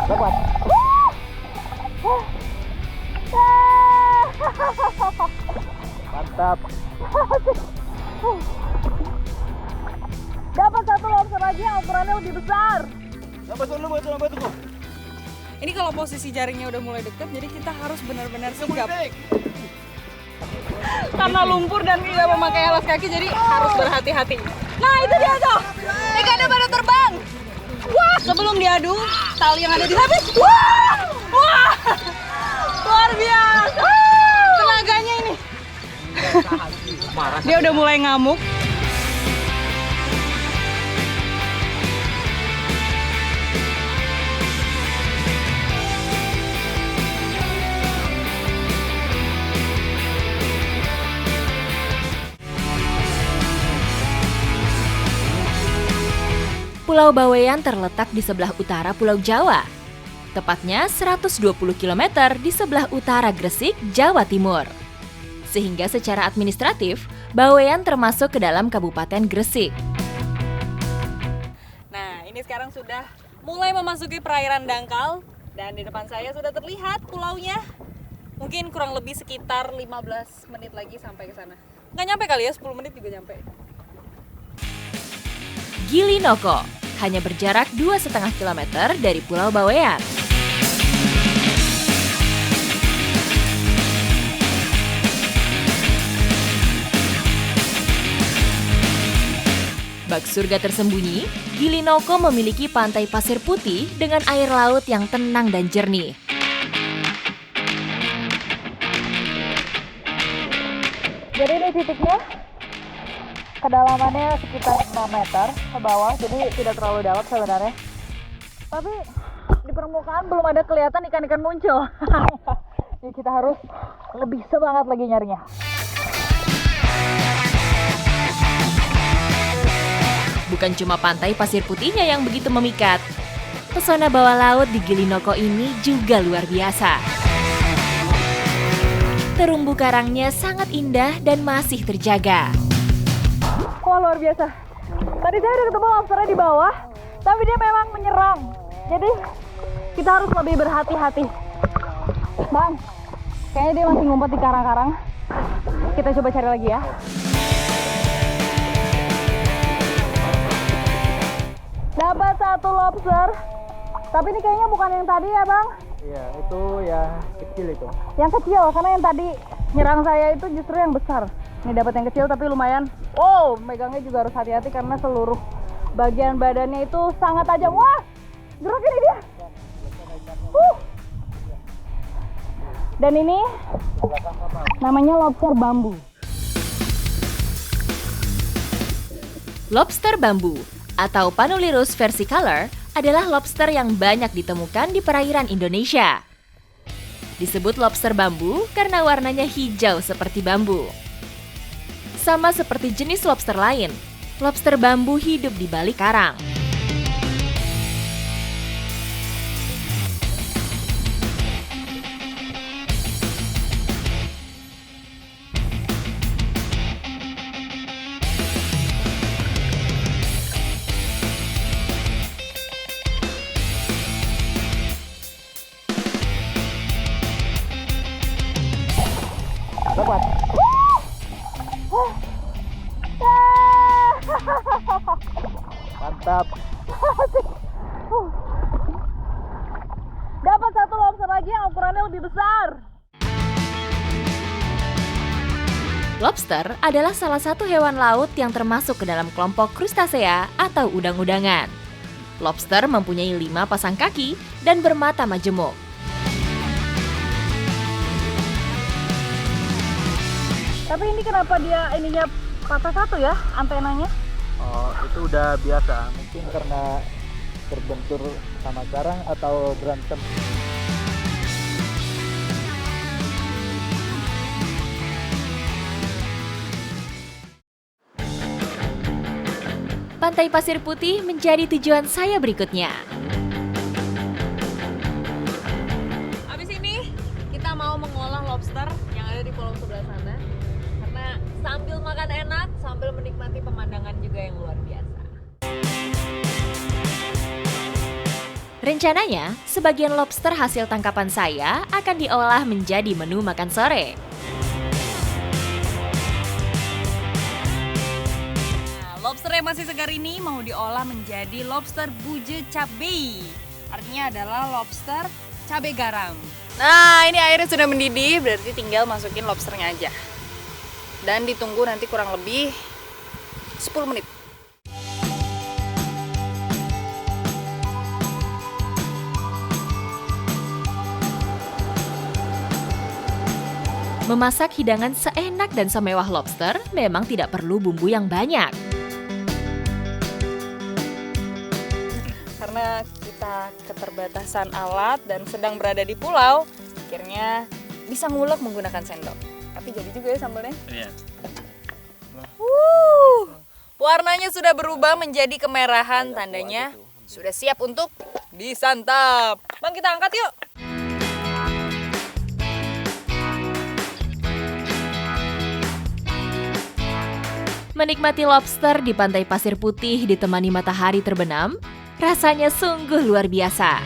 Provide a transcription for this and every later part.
Dapat. Mantap. Dapat satu lobster lagi yang ukurannya lebih besar. Batu. Ini kalau posisi jaringnya udah mulai deket, jadi kita harus benar-benar sigap. Karena lumpur dan tidak memakai alas kaki, jadi harus berhati-hati. Nah, itu dia tuh. Ikannya pada terbang. Wah, sebelum diadu, tali yang ada di habis. Wah! Wah! Luar biasa. Tenaganya ini. Dia udah mulai ngamuk. Pulau Bawean terletak di sebelah utara Pulau Jawa, tepatnya 120 km di sebelah utara Gresik, Jawa Timur. Sehingga secara administratif, Bawean termasuk ke dalam Kabupaten Gresik. Nah, ini sekarang sudah mulai memasuki perairan dangkal dan di depan saya sudah terlihat pulaunya. Mungkin kurang lebih sekitar 15 menit lagi sampai ke sana. Nggak nyampe kali ya, 10 menit juga nyampe. Gili Noko hanya berjarak 2,5 km dari Pulau Bawean. Bak surga tersembunyi, Gili Noko memiliki pantai pasir putih dengan air laut yang tenang dan jernih. Jadi ini titiknya, kedalamannya sekitar 5 meter ke bawah, jadi tidak terlalu dalam sebenarnya. Tapi di permukaan belum ada kelihatan ikan-ikan muncul. Jadi kita harus lebih semangat lagi nyarinya. Bukan cuma pantai pasir putihnya yang begitu memikat, pesona bawah laut di Gili Noko ini juga luar biasa. Terumbu karangnya sangat indah dan masih terjaga. Wah, luar biasa. Tadi saya udah ketemu lobsternya di bawah, tapi dia memang menyerang. Jadi kita harus lebih berhati-hati. Bang, kayaknya dia masih ngumpet di karang-karang. Kita coba cari lagi ya. Dapat satu lobster. Tapi ini kayaknya bukan yang tadi ya, Bang? Iya, itu ya kecil itu. Yang kecil, karena yang tadi nyerang saya itu justru yang besar. Ini dapat yang kecil tapi lumayan. Oh, megangnya juga harus hati-hati karena seluruh bagian badannya itu sangat tajam. Wah, gerak ini dia. Dan ini namanya lobster bambu. Lobster bambu atau Panulirus versicolor adalah lobster yang banyak ditemukan di perairan Indonesia. Disebut lobster bambu karena warnanya hijau seperti bambu. Sama seperti jenis lobster lain, lobster bambu hidup di balik karang. Dapat. Mantap. Dapat satu lobster lagi yang ukurannya lebih besar. Lobster adalah salah satu hewan laut yang termasuk ke dalam kelompok krustasea atau udang-udangan. Lobster mempunyai 5 pasang kaki dan bermata majemuk. Tapi ini kenapa dia ininya patah satu ya, antenanya? Oh, itu udah biasa. Mungkin karena terbentur sama karang atau berantem. Pantai Pasir Putih menjadi tujuan saya berikutnya. Abis ini kita mau mengolah lobster yang ada di pulau sebelah sana. Karena sambil makan enak, sambil menikmati pemandangan juga yang luar biasa. Rencananya, sebagian lobster hasil tangkapan saya akan diolah menjadi menu makan sore. Nah, lobster yang masih segar ini mau diolah menjadi lobster buje cabai. Artinya adalah lobster cabai garam. Nah, ini airnya sudah mendidih, berarti tinggal masukin lobsternya aja. Dan ditunggu nanti kurang lebih 10 menit. Memasak hidangan seenak dan semewah lobster memang tidak perlu bumbu yang banyak. Karena kita keterbatasan alat dan sedang berada di pulau, akhirnya bisa ngulek menggunakan sendok. Tapi jadi juga ya sambalnya. Iya. Warnanya sudah berubah menjadi kemerahan, tandanya sudah siap untuk disantap. Bang, kita angkat yuk. Menikmati lobster di pantai pasir putih ditemani matahari terbenam, rasanya sungguh luar biasa.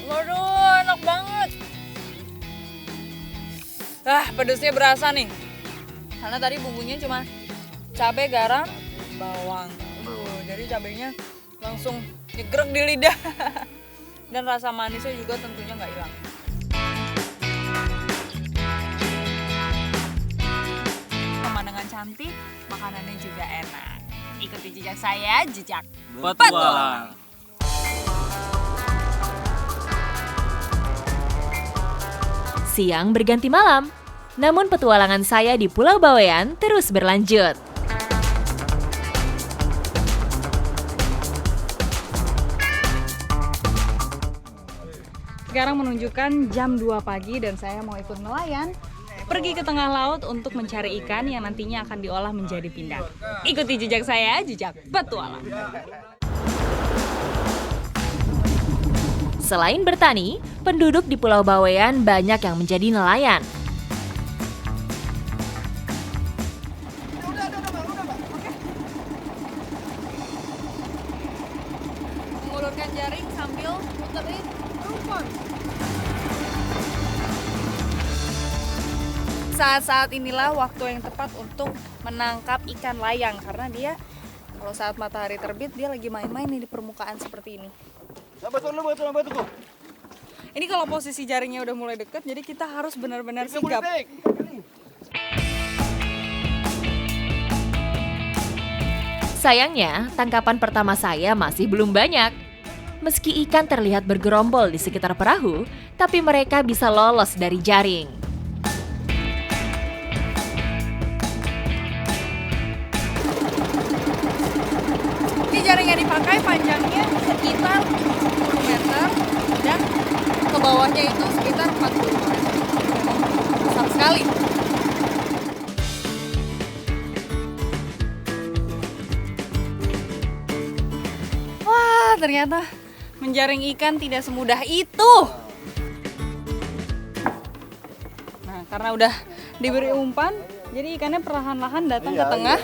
Waduh, enak banget. Pedesnya berasa nih. Karena tadi bumbunya cuma cabai, garam, bawang. Jadi cabainya langsung nyegrek di lidah. Dan rasa manisnya juga tentunya nggak hilang. Pemandangan cantik, makanannya juga enak. Ikuti jejak saya, jejak petualang. Siang berganti malam, namun petualangan saya di Pulau Bawean terus berlanjut. Sekarang menunjukkan jam 2 pagi dan saya mau ikut nelayan pergi ke tengah laut untuk mencari ikan yang nantinya akan diolah menjadi pindang. Ikuti jejak saya, jejak petualang. Selain bertani, penduduk di Pulau Bawean banyak yang menjadi nelayan. Mengulurkan jaring sambil muterin rumput. Saat-saat inilah waktu yang tepat untuk menangkap ikan layang karena dia kalau saat matahari terbit dia lagi main-main nih di permukaan seperti ini. Ini kalau posisi jaringnya udah mulai deket, jadi kita harus benar-benar sigap. Sayangnya, tangkapan pertama saya masih belum banyak. Meski ikan terlihat bergerombol di sekitar perahu, tapi mereka bisa lolos dari jaring. Ini jaring yang dipakai panjangnya sekitar 10 meter dan ke bawahnya itu sekitar 40 meter. Besar sekali. Wah, ternyata menjaring ikan tidak semudah itu. Nah, karena udah diberi umpan, jadi ikannya perlahan-lahan datang ke tengah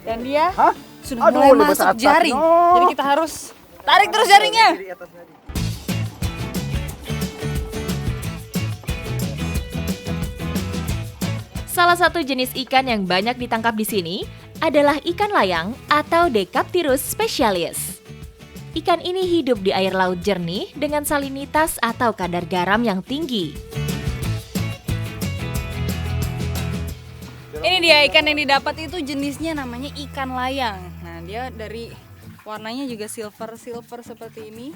dan dia sudah mulai masuk jaring. Jadi kita harus tarik terus jaringnya. Salah satu jenis ikan yang banyak ditangkap di sini adalah ikan layang atau Decaptirus specialis. Ikan ini hidup di air laut jernih dengan salinitas atau kadar garam yang tinggi. Ini dia ikan yang didapat itu jenisnya namanya ikan layang. Nah, dia dari warnanya juga silver seperti ini.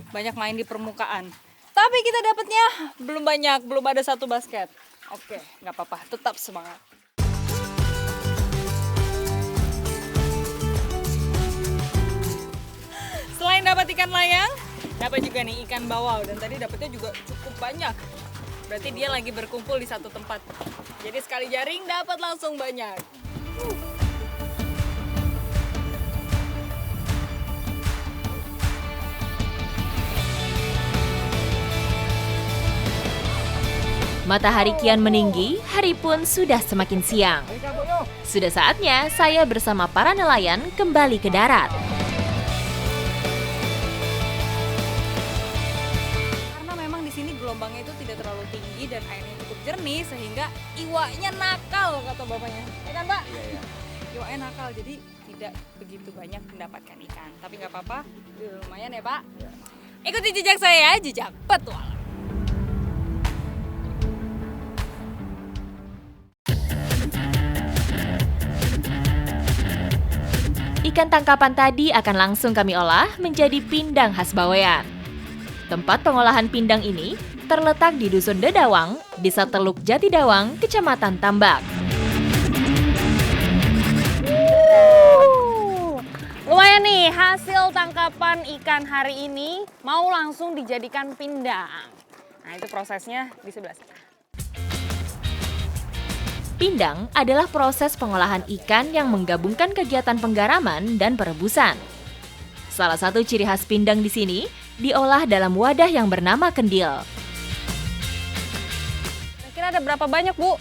Banyak main di permukaan. Tapi kita dapatnya belum banyak, belum ada satu basket. Oke, nggak apa-apa, tetap semangat. Selain dapat ikan layang, dapat juga nih ikan bawal dan tadi dapatnya juga cukup banyak. Berarti dia lagi berkumpul di satu tempat. Jadi sekali jaring dapat langsung banyak. Matahari kian meninggi, hari pun sudah semakin siang. Sudah saatnya saya bersama para nelayan kembali ke darat. jernih sehingga iwaknya nakal kata bapaknya. Ya kan Pak? Iya, iya. Iwaknya nakal jadi tidak begitu banyak mendapatkan ikan. Tapi nggak apa-apa, lumayan ya Pak. Iya. Ikuti jejak saya, jejak petualang. Ikan tangkapan tadi akan langsung kami olah menjadi pindang khas Bawean. Tempat pengolahan pindang ini terletak di Dusun Dedawang, Desa Teluk Jatidawang, Kecamatan Tambak. Lumayan nih hasil tangkapan ikan hari ini mau langsung dijadikan pindang. Nah itu prosesnya di sebelah sana. Pindang adalah proses pengolahan ikan yang menggabungkan kegiatan penggaraman dan perebusan. Salah satu ciri khas pindang di sini diolah dalam wadah yang bernama kendil. Kira-kira ada berapa banyak Bu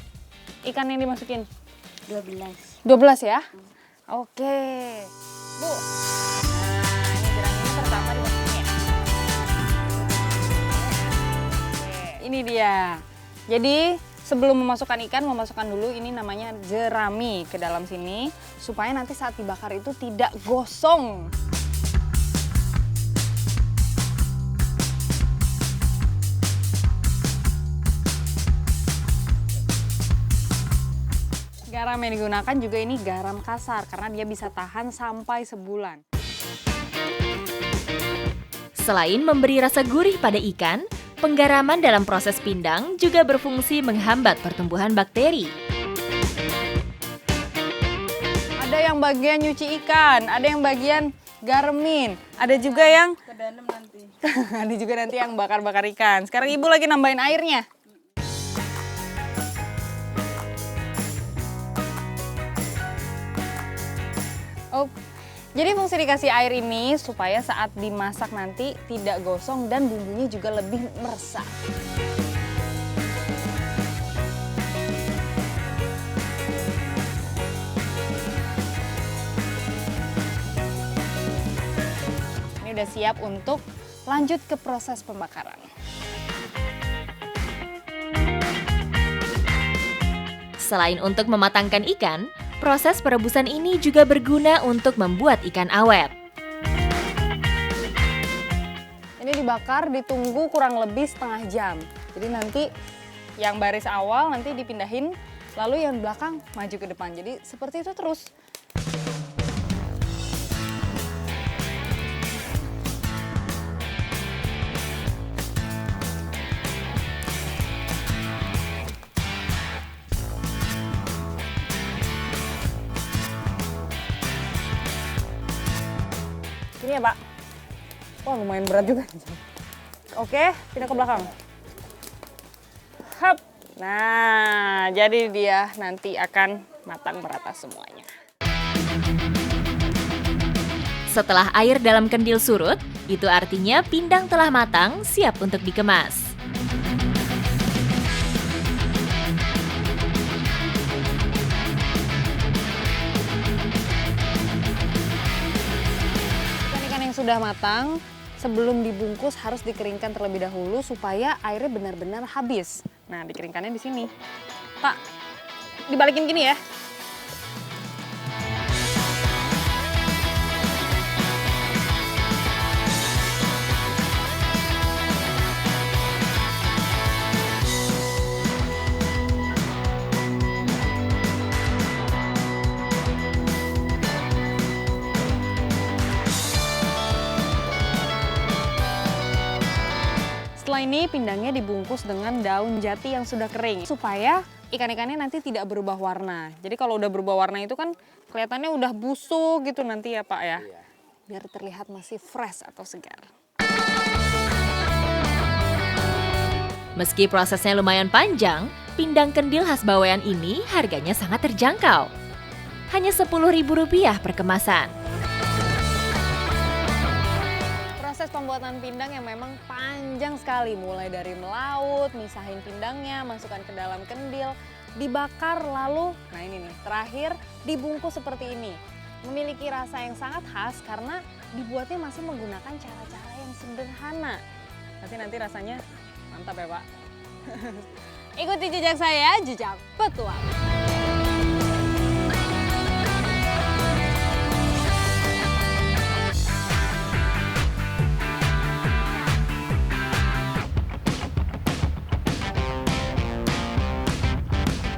ikan yang dimasukin? 12. 12 ya? Oke. Bu, nah ini gerangnya pertama dimasukin ya. Oke, ini dia. Jadi sebelum memasukkan ikan, memasukkan dulu ini namanya jerami ke dalam sini supaya nanti saat dibakar itu tidak gosong. Garam yang digunakan juga ini garam kasar karena dia bisa tahan sampai sebulan. Selain memberi rasa gurih pada ikan, penggaraman dalam proses pindang juga berfungsi menghambat pertumbuhan bakteri. Ada yang bagian nyuci ikan, ada yang bagian garemin, ada juga yang Ke dalam nanti. ada juga nanti yang bakar-bakar ikan. Sekarang Ibu lagi nambahin airnya. Oh, jadi fungsi dikasih air ini supaya saat dimasak nanti tidak gosong dan bumbunya juga lebih meresap. Ini udah siap untuk lanjut ke proses pembakaran. Selain untuk mematangkan ikan, proses perebusan ini juga berguna untuk membuat ikan awet. Ini dibakar, ditunggu kurang lebih setengah jam. Jadi nanti yang baris awal nanti dipindahin, lalu yang belakang maju ke depan. Jadi seperti itu terus. Ini ya Pak. Wah lumayan berat juga. Oke, pindah ke belakang. Hap. Nah, jadi dia nanti akan matang merata semuanya. Setelah air dalam kendil surut, itu artinya pindang telah matang, siap untuk dikemas. Ikan-ikan yang sudah matang, sebelum dibungkus harus dikeringkan terlebih dahulu supaya airnya benar-benar habis. Nah, dikeringkannya di sini. Pak, dibalikin gini ya. Setelah ini pindangnya dibungkus dengan daun jati yang sudah kering supaya ikan-ikannya nanti tidak berubah warna. Jadi kalau udah berubah warna itu kan kelihatannya udah busuk gitu nanti ya Pak ya. Biar terlihat masih fresh atau segar. Meski prosesnya lumayan panjang, pindang kendil khas Bawean ini harganya sangat terjangkau. Hanya Rp10.000 per kemasan. Proses pembuatan pindang yang memang panjang sekali, mulai dari melaut, misahin pindangnya, masukkan ke dalam kendil, dibakar lalu, nah ini nih, terakhir dibungkus seperti ini. Memiliki rasa yang sangat khas karena dibuatnya masih menggunakan cara-cara yang sederhana. Nanti rasanya mantap ya Pak. Ikuti jejak saya, jejak petualang.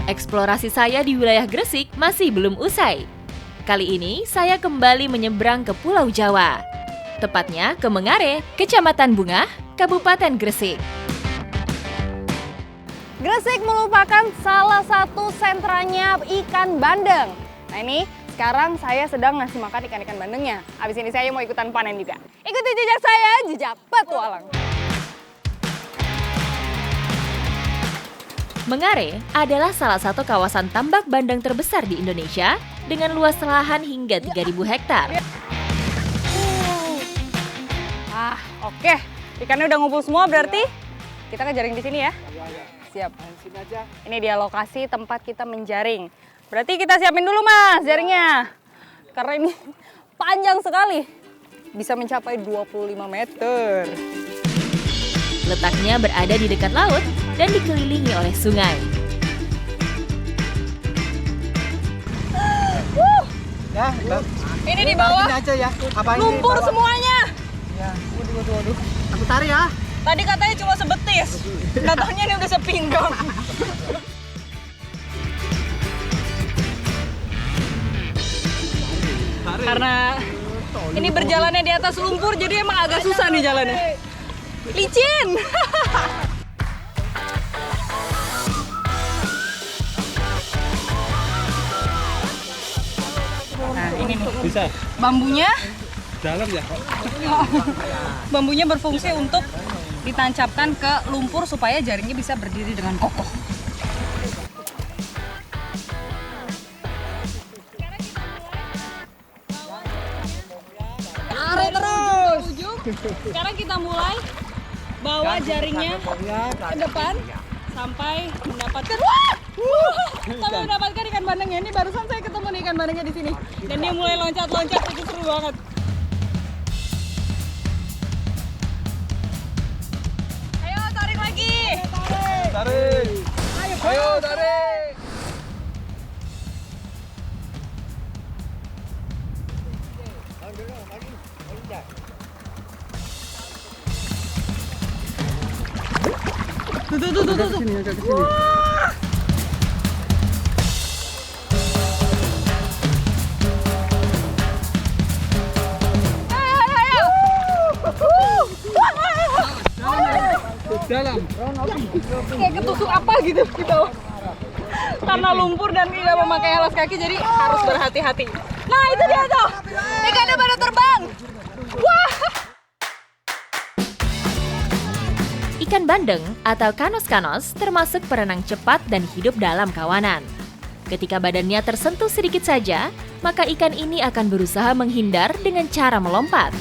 Eksplorasi saya di wilayah Gresik masih belum usai. Kali ini saya kembali menyeberang ke Pulau Jawa. Tepatnya ke Mengare, Kecamatan Bungah, Kabupaten Gresik. Gresik merupakan salah satu sentranya ikan bandeng. Nah ini, sekarang saya sedang ngasih makan ikan-ikan bandengnya. Habis ini saya mau ikutan panen juga. Ikuti jejak saya, jejak petualang. Mengare adalah salah satu kawasan tambak bandeng terbesar di Indonesia dengan luas lahan hingga 3.000 hektar. Oke. Ikannya udah ngumpul semua berarti kita ngejaring di sini ya. Siap. Ini dia lokasi tempat kita menjaring. Berarti kita siapin dulu Mas jaringnya. Karena ini panjang sekali. Bisa mencapai 25 meter. Letaknya berada di dekat laut dan dikelilingi oleh sungai. Ya, Ini di bawah ini aja ya. Apa ini? lumpur semuanya. Ya, waduh. Aku tarik ya. Tadi katanya cuma sebetis. Nggak taunya ini udah sepinggang. Karena ini berjalannya di atas lumpur jadi emang agak susah nih jalannya. Licin. Nah, ini nih. Bisa. Bambunya Dalam ya. bambunya berfungsi untuk ditancapkan ke lumpur supaya jaringnya bisa berdiri dengan kokoh. Tarik terus. Sekarang kita mulai bawa jaringnya ke depan sampai mendapatkan sampai mendapatkan ikan bandengnya. Ini barusan saya ketemu nih ikan bandengnya di sini dan dia mulai loncat-loncat, itu seru banget. Ayo tarik lagi. Tarik. Ayo tarik. Tuh. Dalam. Kayak ketusuk apa gitu di bawah. Karena lumpur dan tidak memakai alas kaki jadi harus berhati-hati. Nah itu dia tuh, ikannya pada terbang. Wah. Ikan bandeng atau kanos-kanos termasuk perenang cepat dan hidup dalam kawanan. Ketika badannya tersentuh sedikit saja, maka ikan ini akan berusaha menghindar dengan cara melompat.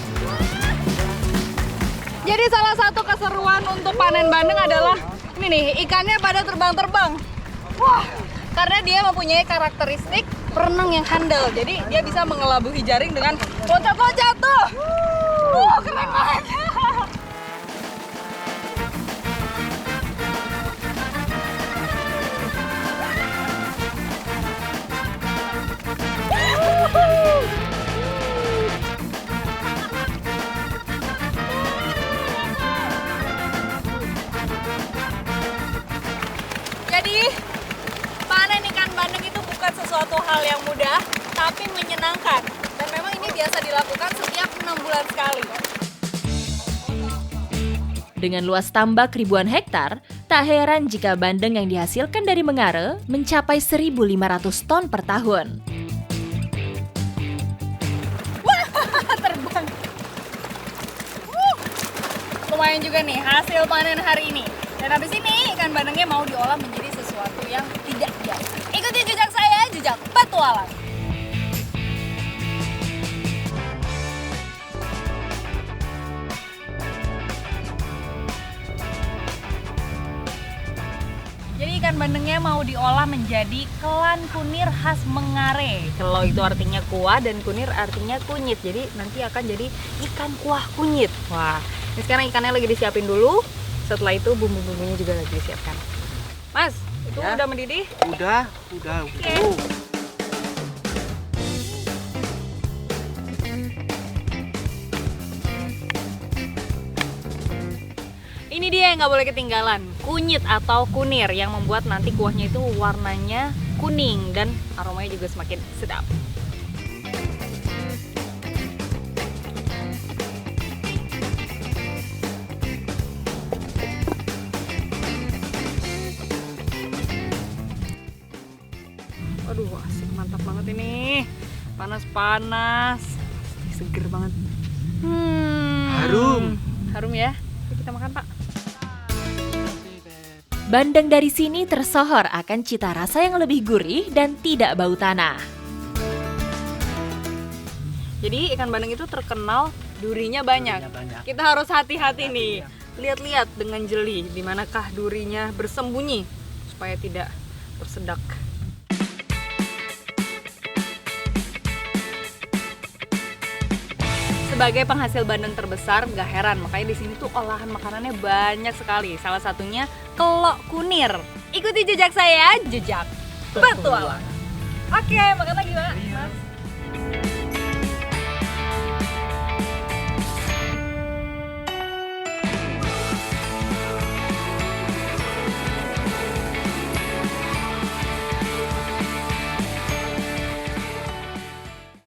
Jadi salah satu keseruan untuk panen bandeng adalah ini nih, ikannya pada terbang-terbang. Wah, karena dia mempunyai karakteristik perenang yang handal. Jadi dia bisa mengelabuhi jaring dengan loncat-loncat tuh. Wah, keren banget. Jadi panen ikan bandeng itu bukan sesuatu hal yang mudah, tapi menyenangkan. Dan memang ini biasa dilakukan setiap 6 bulan sekali. Dengan luas tambak ribuan hektar, tak heran jika bandeng yang dihasilkan dari Mengare mencapai 1.500 ton per tahun. Terbang. Lumayan juga nih hasil panen hari ini. Dan habis ini ikan bandengnya mau diolah menjadi sesuatu yang tidak biasa. Ikuti jejak saya, jejak petualang. Jadi ikan bandengnya mau diolah menjadi kelan kunir khas Mengare. Kelo itu artinya kuah dan kunir artinya kunyit. Jadi nanti akan jadi ikan kuah kunyit. Wah, ini sekarang ikannya lagi disiapin dulu. Setelah itu bumbu-bumbunya juga lagi disiapkan. Mas, itu Ya. udah mendidih? Udah. Ini dia yang nggak boleh ketinggalan, kunyit atau kunir yang membuat nanti kuahnya itu warnanya kuning dan aromanya juga semakin sedap. Aduh, asik, mantap banget ini. Panas-panas, pasti seger banget. Harum. Harum ya. Yuk kita makan, Pak. Bandeng dari sini tersohor akan cita rasa yang lebih gurih dan tidak bau tanah. Jadi ikan bandeng itu terkenal durinya banyak. Banyak. Kita harus hati-hati nih. Lihat-lihat dengan jeli di manakah durinya bersembunyi supaya tidak tersedak. Sebagai penghasil bandeng terbesar, gak heran makanya di sini tuh olahan makanannya banyak sekali. Salah satunya kelok kunir. Ikuti jejak saya, jejak petualang. Oke, makan lagi, Mbak. Mas.